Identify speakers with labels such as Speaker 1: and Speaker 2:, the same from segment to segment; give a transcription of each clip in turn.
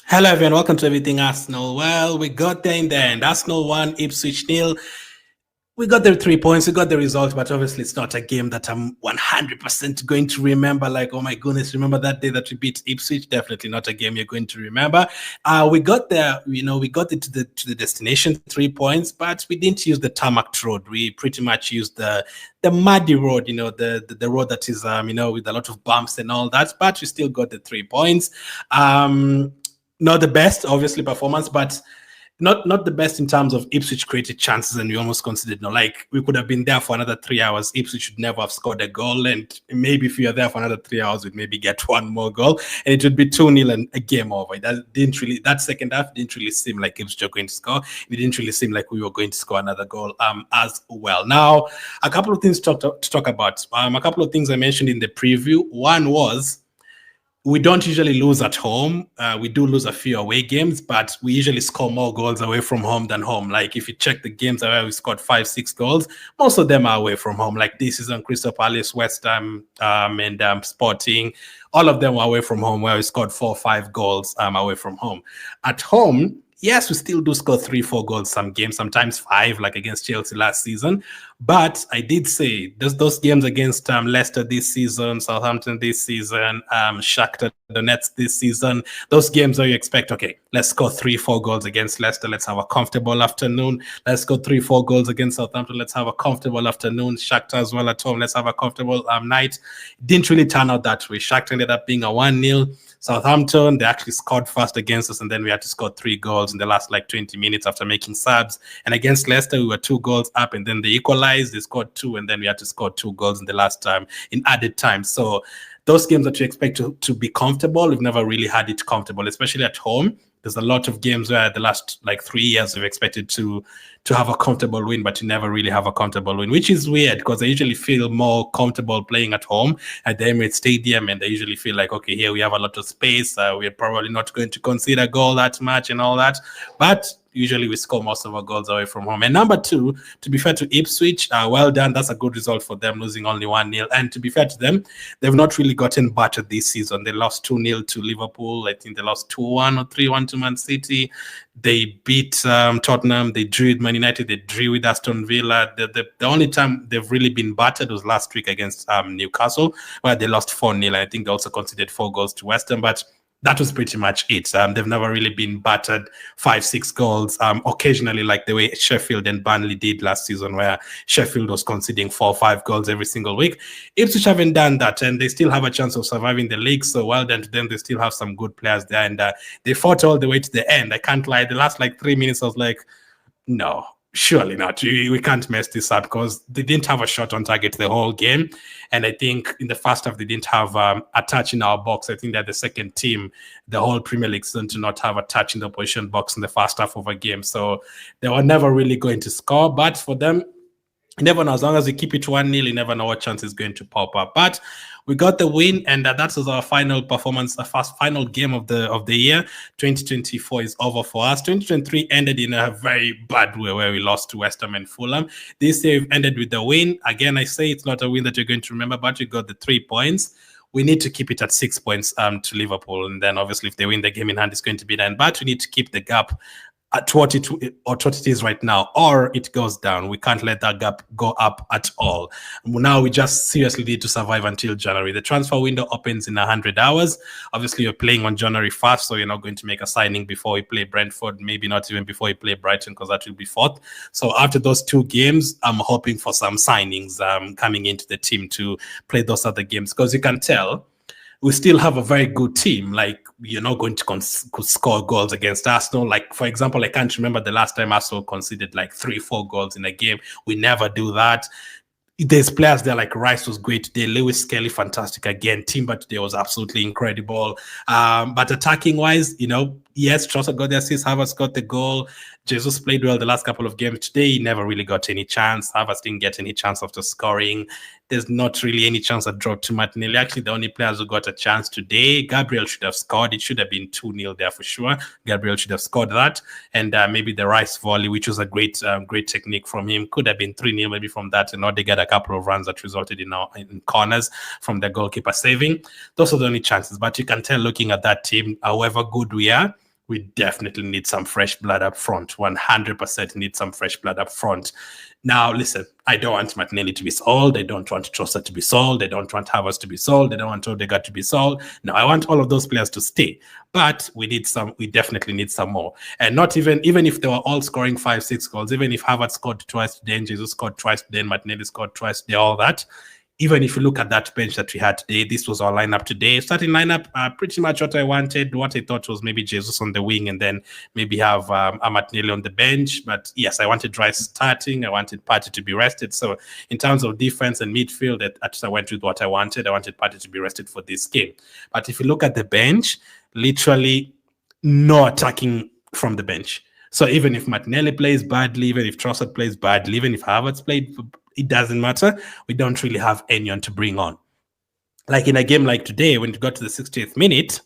Speaker 1: Hello, everyone. Welcome to Everything Arsenal. Well, we got there in the end. Arsenal won, Ipswich nil. We got the 3 points. We got the result, but obviously it's not a game that I'm 100% going to remember. Like, oh my goodness, remember that day that we beat Ipswich? Definitely not a game you're going to remember. We got there. We got it to the destination, 3 points, but we didn't use the tarmac road. We pretty much used the muddy road. The road that is with a lot of bumps and all that. But we still got the 3 points. Not the best, obviously, performance, but not the best in terms of Ipswich created chances, and we almost considered like we could have been there for another 3 hours. Ipswich would never have scored a goal, and maybe if we are there for another 3 hours, we'd maybe get one more goal, and it would be 2-0 and a game over. That second half didn't really seem like Ipswich were going to score. It didn't really seem like we were going to score another goal as well. Now, a couple of things to talk about. A couple of things I mentioned in the preview. One was we don't usually lose at home. We do lose a few away games, but we usually score more goals away from home than home. Like if you check the games where we scored 5-6 goals, most of them are away from home. Like this season, Crystal Palace, West Ham, and Sporting, all of them were away from home where we scored 4-5 goals away from home. At home, yes, we still do score 3-4 goals some games, sometimes 5, like against Chelsea last season. But I did say those games against Leicester this season, Southampton this season, Shakhtar Donetsk this season, those games where you expect, okay, let's score 3-4 goals against Leicester, let's have a comfortable afternoon. Let's score 3-4 goals against Southampton, let's have a comfortable afternoon. Shakhtar as well at home, let's have a comfortable night. It didn't really turn out that way. Shakhtar ended up being a 1-0. Southampton, they actually scored first against us, and then we had to score 3 goals in the last 20 minutes after making subs. And against Leicester, we were 2 goals up, and then they equalized. They scored 2, and then we had to score 2 goals in the last time in added time. So those games that you expect to be comfortable, we've never really had it comfortable, especially at home. There's a lot of games where the last 3 years we've expected to have a comfortable win, but you never really have a comfortable win, which is weird because I usually feel more comfortable playing at home at the Emirates Stadium, and I usually feel like, okay, here we have a lot of space. We're probably not going to concede a goal that much and all that, but usually we score most of our goals away from home. And number two, to be fair to Ipswich, well done. That's a good result for them, losing only 1-0. And to be fair to them, they've not really gotten battered this season. They lost 2-0 to Liverpool. I think they lost 2-1 or 3-1 to Man City. They beat Tottenham. They drew with Man United. They drew with Aston Villa. The only time they've really been battered was last week against Newcastle, where they lost 4-0. I think they also conceded 4 goals to West Ham, but that was pretty much it. They've never really been battered 5-6 goals. Occasionally, like the way Sheffield and Burnley did last season, where Sheffield was conceding 4-5 goals every single week. Ipswich haven't done that, and they still have a chance of surviving the league. So well done to them. They still have some good players there, and they fought all the way to the end. I can't lie. The last 3 minutes, I was like, no, surely not. We can't mess this up, because they didn't have a shot on target the whole game. And I think in the first half, they didn't have a touch in our box. I think they're the second team, the whole Premier League season, to not have a touch in the opposition box in the first half of a game. So they were never really going to score. But for them, you never know. As long as we keep it 1-0, you never know what chance is going to pop up. But we got the win, and that was our final performance, the first final game of the year. 2024 is over for us. 2023 ended in a very bad way, where we lost to West Ham and Fulham. This year we've ended with the win. Again, I say it's not a win that you're going to remember, but we got the 3 points. We need to keep it at 6 points to Liverpool, and then obviously if they win the game in hand, it's going to be 9. But we need to keep the gap at what it is right now, or it goes down. We can't let that gap go up at all. Now we just seriously need to survive until January. The transfer window opens in 100 hours. Obviously, you're playing on January 1st, so you're not going to make a signing before we play Brentford, maybe not even before we play Brighton, because that will be 4th. So after those 2 games, I'm hoping for some signings coming into the team to play those other games, because you can tell we still have a very good team. Like, you're not going to score goals against Arsenal. Like, for example, I can't remember the last time Arsenal conceded 3-4 goals in a game. We never do that. There's players there like Rice was great today. Lewis Skelly, fantastic again. Timber today was absolutely incredible. But attacking wise, yes, Trossard got the assist. Havertz got the goal. Jesus played well the last couple of games. Today, he never really got any chance. Havertz didn't get any chance after scoring. There's not really any chance that dropped to Martinelli. Actually, the only players who got a chance today, Gabriel should have scored. It should have been 2-0 there for sure. Gabriel should have scored that. And maybe the Rice volley, which was a great technique from him, could have been 3-0 maybe from that. And they got a couple of runs that resulted in corners from the goalkeeper saving. Those are the only chances. But you can tell, looking at that team, however good we are, we definitely need some fresh blood up front. 100% need some fresh blood up front. Now, listen, I don't want Martinelli to be sold. I don't want Trossard to be sold. I don't want Havertz to be sold. I don't want Odegaard to be sold. No, I want all of those players to stay. But we need some. We definitely need some more. And not even if they were all scoring 5-6 goals, even if Havertz scored twice today, and Jesus scored twice today, and Martinelli scored twice today, all that. Even if you look at that bench that we had today, this was our lineup today. Starting lineup, pretty much what I wanted. What I thought was maybe Jesus on the wing and then maybe have Martinelli on the bench. But yes, I wanted Rice starting. I wanted Partey to be rested. So in terms of defense and midfield, I went with what I wanted. I wanted Partey to be rested for this game. But if you look at the bench, literally no attacking from the bench. So even if Martinelli plays badly, even if Trossard plays badly, even if Havertz played, it doesn't matter. We don't really have anyone to bring on. Like in a game like today, when it got to the 60th minute,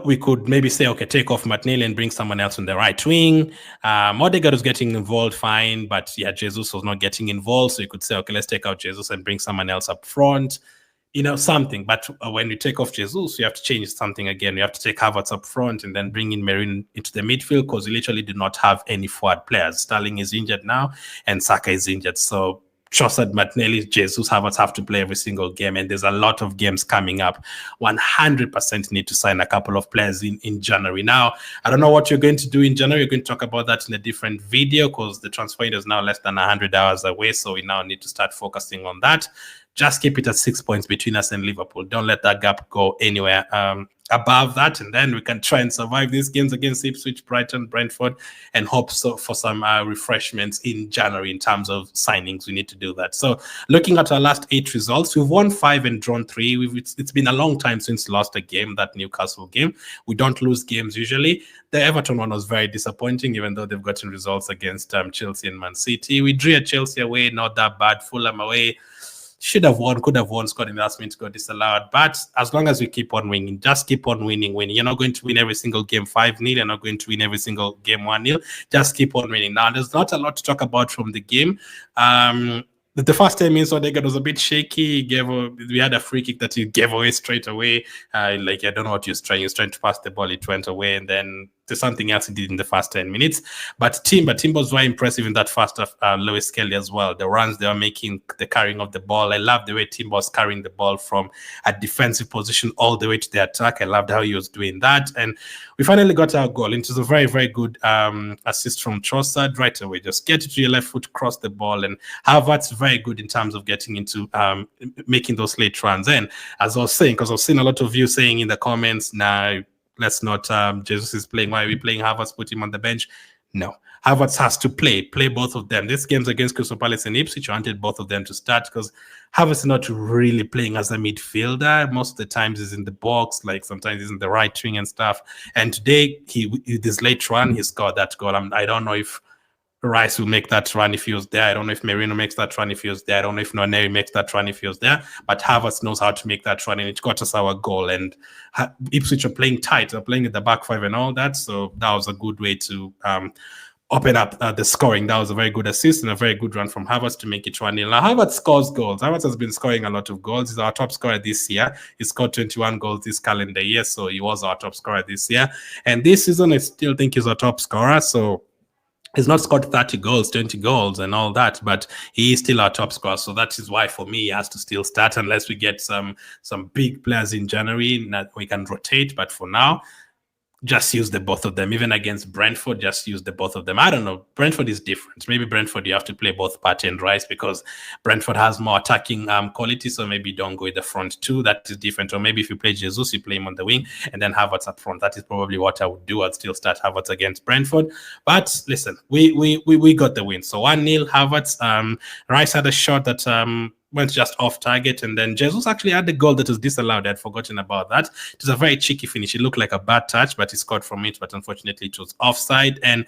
Speaker 1: we could maybe say, okay, take off Martinelli and bring someone else on the right wing. Odegaard was getting involved fine, but yeah, Jesus was not getting involved. So you could say, okay, let's take out Jesus and bring someone else up front. Something. But when you take off Jesus, you have to change something again. You have to take Havertz up front and then bring in Merino into the midfield because you literally do not have any forward players. Sterling is injured now and Saka is injured. So Trossard, Martinelli, Jesus, Havertz have to play every single game, and there's a lot of games coming up. 100% need to sign a couple of players in January. Now, I don't know what you're going to do in January. You're going to talk about that in a different video because the transfer window is now less than 100 hours away, so we now need to start focusing on that. Just keep it at 6 points between us and Liverpool. Don't let that gap go anywhere above that, and then we can try and survive these games against Ipswich, Brighton, Brentford, and hope for some refreshments in January in terms of signings. We need to do that. So looking at our last 8 results, we've won 5 and drawn 3. It's been a long time since we lost a game, that Newcastle game. We don't lose games usually. The Everton one was very disappointing, even though they've gotten results against Chelsea and Man City. We drew at Chelsea away, not that bad. Fulham away, should have won, could have won, scored in the last minute, got disallowed. But as long as we keep on winning, just keep on winning. You're not going to win every single game 5-0. You're not going to win every single game 1-0. Just keep on winning. Now, there's not a lot to talk about from the game. The first 10 minutes, Odegaard was a bit shaky. We had a free kick that he gave away straight away. I don't know what he was trying. He was trying to pass the ball. It went away. And then there's something else he did in the first 10 minutes. But Timber was very impressive in that first of Lewis Kelly as well. The runs they were making, the carrying of the ball. I love the way Timber was carrying the ball from a defensive position all the way to the attack. I loved how he was doing that. And we finally got our goal. It was a very, very good assist from Trossard right away. Just get it to your left foot, cross the ball. And Havertz very good in terms of getting into making those late runs. And as I was saying, because I've seen a lot of you saying in the comments, now let's not, Jesus is playing, why are we playing Havertz, put him on the bench? No, Havertz has to play both of them. This game's against Crystal Palace and Ipswich. I wanted both of them to start because Havertz is not really playing as a midfielder. Most of the times he's in the box, like sometimes he's in the right wing and stuff. And today, this late run, he scored that goal. I don't know if Rice will make that run if he was there. I don't know if Merino makes that run if he was there. I don't know if Nwaneri makes that run if he was there. But Havertz knows how to make that run, and it got us our goal. And Ipswich are playing tight. They're playing at the back 5 and all that. So that was a good way to open up the scoring. That was a very good assist and a very good run from Havertz to make it 1-0. Now, Havertz scores goals. Havertz has been scoring a lot of goals. He's our top scorer this year. He scored 21 goals this calendar year, so he was our top scorer this year. And this season, I still think he's our top scorer. So he's not scored 30 goals, 20 goals and all that, but he is still our top scorer. So that is why, for me, he has to still start unless we get some big players in January that we can rotate. But for now, just use the both of them. Even against Brentford, just use the both of them. I don't know. Brentford is different. Maybe Brentford, you have to play both Partey and Rice because Brentford has more attacking quality. So maybe don't go with the front two. That is different. Or maybe if you play Jesus, you play him on the wing and then Havertz up front. That is probably what I would do. I'd still start Havertz against Brentford. But listen, we got the win. So 1-0 Havertz. Rice had a shot that went just off target, and then Jesus actually had the goal that was disallowed. I'd forgotten about that. It was a very cheeky finish. It looked like a bad touch, but he scored from it, but unfortunately it was offside. And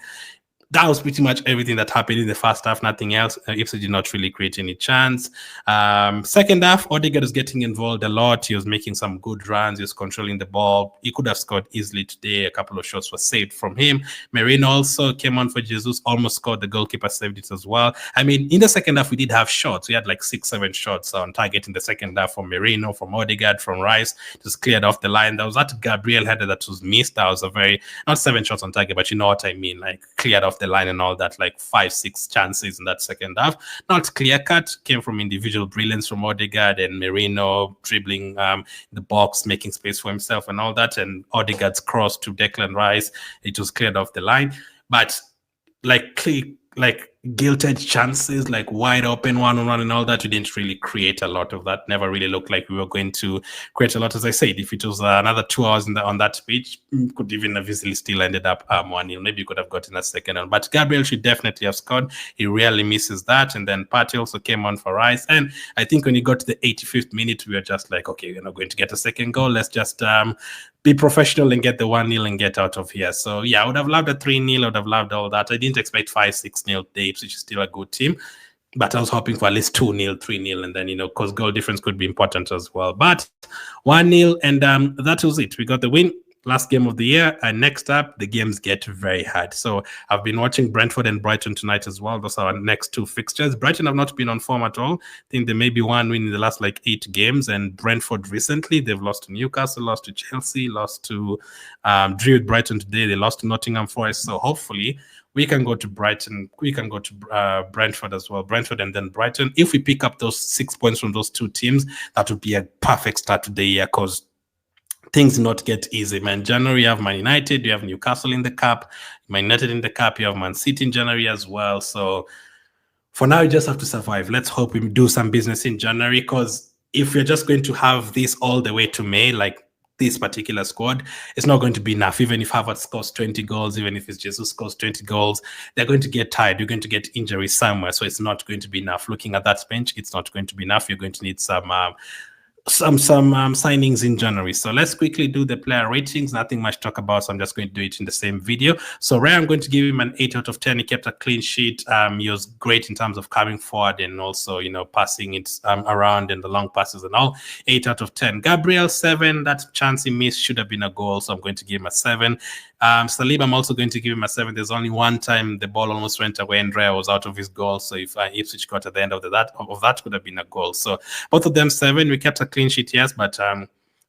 Speaker 1: that was pretty much everything that happened in the first half. Nothing else. Ipswich did not really create any chance. Second half, Odegaard was getting involved a lot. He was making some good runs. He was controlling the ball. He could have scored easily today. A couple of shots were saved from him. Merino also came on for Jesus, almost scored. The goalkeeper saved it as well. I mean, in the second half, we did have shots. We had like 6-7 shots on target in the second half from Merino, from Odegaard, from Rice. Just cleared off the line. There was that Gabriel header that was missed. That was a very, not 7 shots on target, but you know what I mean, like cleared off the line and all that, like 5-6 chances in that second half. Not clear cut, came from individual brilliance from Odegaard and Merino dribbling the box, making space for himself and all that. And Odegaard's cross to Declan Rice, it was cleared off the line. But like gilted chances, like wide open 1-on-1 and all that, we didn't really create a lot of that. Never really looked like we were going to create a lot. As I said, if it was another 2 hours on that pitch, could even have easily still ended up 1-0. Maybe you could have gotten a second one. But Gabriel should definitely have scored. He rarely misses that. And then Partey also came on for Rice. And I think when he got to the 85th minute, we were just like, okay, we're not going to get a second goal. Let's just be professional and get the 1-0 and get out of here. So yeah, I would have loved a 3-0. I would have loved all that. I didn't expect 5-6-0 Dapes, which is still a good team. But I was hoping for at least 2-0, 3-0, and then, because goal difference could be important as well. But 1-0, and that was it. We got the win. Last game of the year, and next up, the games get very hard. So I've been watching Brentford and Brighton tonight as well. Those are our next 2 fixtures. Brighton have not been on form at all. I think they may be 1 win in the last 8 games, and Brentford recently, they've lost to Newcastle, lost to Chelsea, lost to drew with Brighton today. They lost to Nottingham Forest. So hopefully we can go to Brighton. We can go to Brentford as well. Brentford and then Brighton. If we pick up those 6 points from those 2 teams, that would be a perfect start to the year, because things do not get easy, man. January, you have Man United, you have Newcastle in the cup, Man United in the cup, you have Man City in January as well. So for now, you just have to survive. Let's hope we do some business in January, because if we're just going to have this all the way to May, like this particular squad, it's not going to be enough. Even if HAVERTZ scores 20 goals, even if it's Jesus scores 20 goals, they're going to get tired. You're going to get injury somewhere. So it's not going to be enough. Looking at that bench, it's not going to be enough. You're going to need some signings in January. So let's quickly do the player ratings. Nothing much to talk about, so I'm just going to do it in the same video. So Ray, I'm going to give him an 8 out of 10. He kept a clean sheet. He was great in terms of coming forward and also, passing it around and the long passes and all. 8 out of 10. Gabriel, 7. That chance he missed should have been a goal, so I'm going to give him a 7. Saliba, I'm also going to give him a 7. There's only one time the ball almost went away and Ray was out of his goal. So if Ipswich got at the end of that could have been a goal. So both of them 7. We kept a clean sheet, yes, but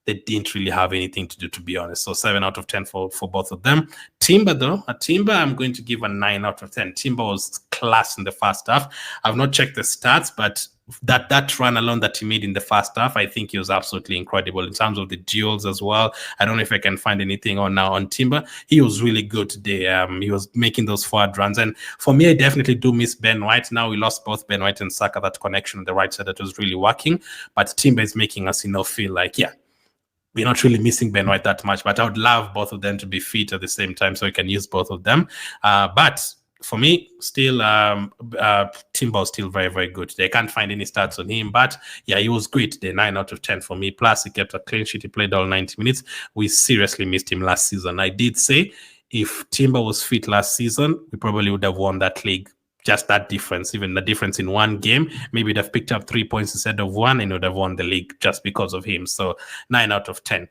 Speaker 1: they didn't really have anything to do, to be honest. So 7 out of 10 for both of them. Timber, though, I'm going to give a 9 out of 10. Timber was class in the first half. I've not checked the stats, but that run alone that he made in the first half, I think he was absolutely incredible in terms of the duels as well. I don't know if I can find anything on Timber. He was really good today. He was making those forward runs. And for me, I definitely do miss Ben White. Now we lost both Ben White and Saka, that connection on the right side that was really working. But Timber is making us, feel like, yeah, we're not really missing Ben White that much, but I would love both of them to be fit at the same time so we can use both of them. But for me, still, Timber was still very, very good. They can't find any stats on him, but yeah, he was great. The 9 out of 10 for me. Plus, he kept a clean sheet. He played all 90 minutes. We seriously missed him last season. I did say if Timber was fit last season, we probably would have won that league. Just that difference, even the difference in one game, maybe we'd have picked up 3 points instead of 1 and would have won the league just because of him. So 9 out of 10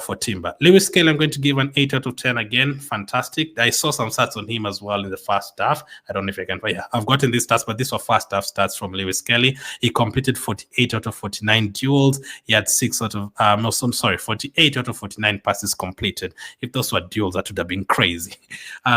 Speaker 1: for Timber. Lewis Kelly, I'm going to give an 8 out of 10 again. Fantastic. I saw some stats on him as well in the first half. I don't know if I can. Yeah, I've gotten these stats, but these were first half stats from Lewis Kelly. He completed 48 out of 49 duels. He had 48 out of 49 passes completed. If those were duels, that would have been crazy.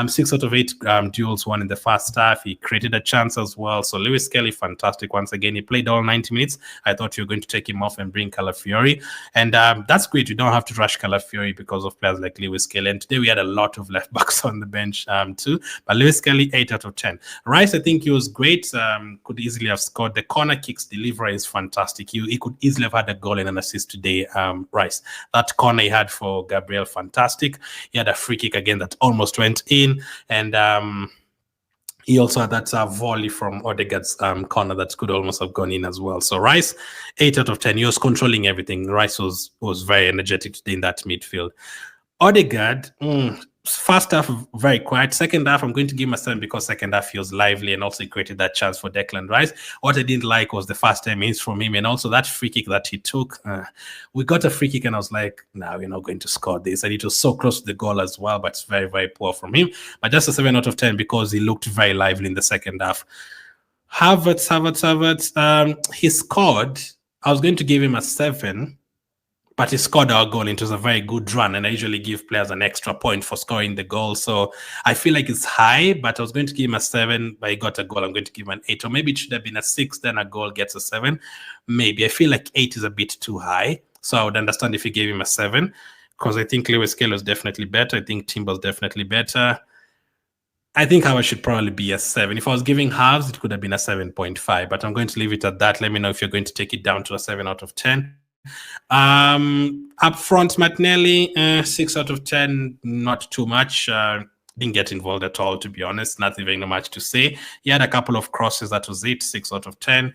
Speaker 1: 6 out of 8 duels won in the first half. He created a chance as well. So Lewis Kelly, fantastic. Once again, he played all 90 minutes. I thought you were going to take him off and bring Calafiori. And that's great. You don't have to rush Calafiori because of players like Lewis Kelly. And today we had a lot of left backs on the bench too. But Lewis Kelly, 8 out of 10. Rice, I think he was great. Could easily have scored. The corner kicks delivery is fantastic. He could easily have had a goal and an assist today, Rice. That corner he had for Gabriel, fantastic. He had a free kick again that almost went in. And he also had that volley from Odegaard's corner that could almost have gone in as well. So Rice, 8 out of 10. He was controlling everything. Rice was very energetic today in that midfield. Odegaard, First half, very quiet. Second half, I'm going to give him a 7 because second half feels lively and also created that chance for Declan Rice. What I didn't like was the first 10 minutes from him and also that free kick that he took. We got a free kick and I was like, no, we're not going to score this. And it was so close to the goal as well, but it's very, very poor from him. But just a 7 out of 10 because he looked very lively in the second half. Havertz. He scored. I was going to give him a 7. But he scored our goal. It was a very good run, and I usually give players an extra point for scoring the goal. So I feel like it's high, but I was going to give him a 7, but he got a goal. I'm going to give him an 8, or maybe it should have been a 6, then a goal gets a 7. Maybe. I feel like 8 is a bit too high. So I would understand if he gave him a 7, because I think Lewis Kelly was definitely better. I think Timber's definitely better. I think Havertz should probably be a 7. If I was giving halves, it could have been a 7.5, but I'm going to leave it at that. Let me know if you're going to take it down to a 7 out of 10. Up front, Martinelli, 6 out of 10, not too much. Didn't get involved at all, to be honest. Nothing very much to say. He had a couple of crosses, that was it, 6 out of 10.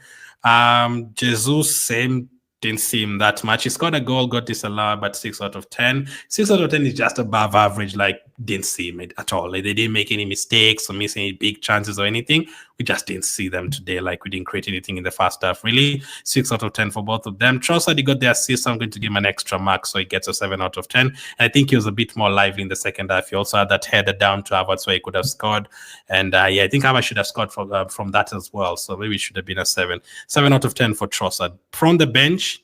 Speaker 1: Jesus, same. Didn't see him that much. He scored a goal, got disallowed, but 6 out of 10. 6 out of 10 is just above average. Like, didn't see him at all. Like, they didn't make any mistakes or miss any big chances or anything. We just didn't see them today. Like, we didn't create anything in the first half, really. 6 out of 10 for both of them. Trossard, he got the assist. So I'm going to give him an extra mark, so he gets a 7 out of 10. And I think he was a bit more lively in the second half. He also had that header down to Havertz where he could have scored. And yeah, I think Havertz should have scored from that as well. So maybe it should have been a 7. 7 out of 10 for Trossard. From the bench,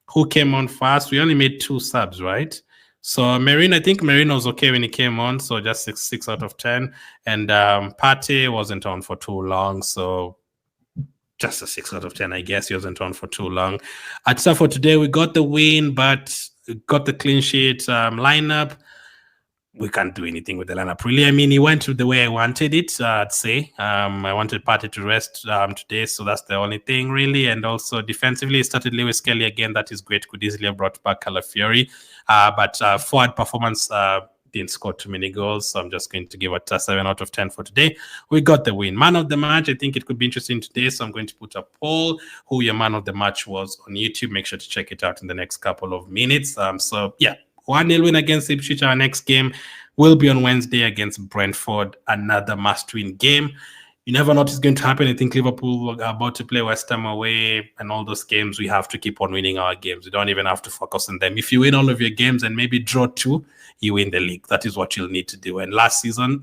Speaker 1: who came on fast? We only made 2 subs, right? So Merino, I think Merino was okay when he came on, so just 6 out of 10. And Partey wasn't on for too long, so just a 6 out of 10, I guess. He wasn't on for too long. So for today, we got the win, but got the clean sheet lineup. We can't do anything with the lineup, really. I mean, he went the way I wanted it, I'd say. I wanted Partey to rest today, so that's the only thing, really. And also, defensively, he started Lewis Kelly again. That is great. Could easily have brought back Calafiori. But forward performance didn't score too many goals, so I'm just going to give it a 7 out of 10 for today. We got the win. Man of the match, I think it could be interesting today, so I'm going to put a poll who your man of the match was on YouTube. Make sure to check it out in the next couple of minutes. So, yeah. 1-0 win against Ipswich. Our next game will be on Wednesday against Brentford. Another must-win game. You never know what's going to happen. I think Liverpool are about to play West Ham away, and all those games, we have to keep on winning our games. We don't even have to focus on them. If you win all of your games and maybe draw 2, you win the league. That is what you'll need to do. And last season,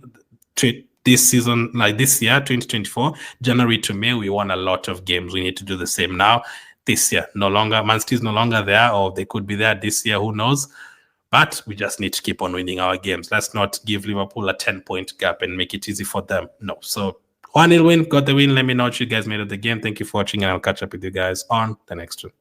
Speaker 1: this season, like this year, 2024, January to May, we won a lot of games. We need to do the same now. This year, no longer. Man City is no longer there, or they could be there this year. Who knows? But we just need to keep on winning our games. Let's not give Liverpool a 10-point gap and make it easy for them. No. So 1-0 win, got the win. Let me know what you guys made of the game. Thank you for watching, and I'll catch up with you guys on the next one.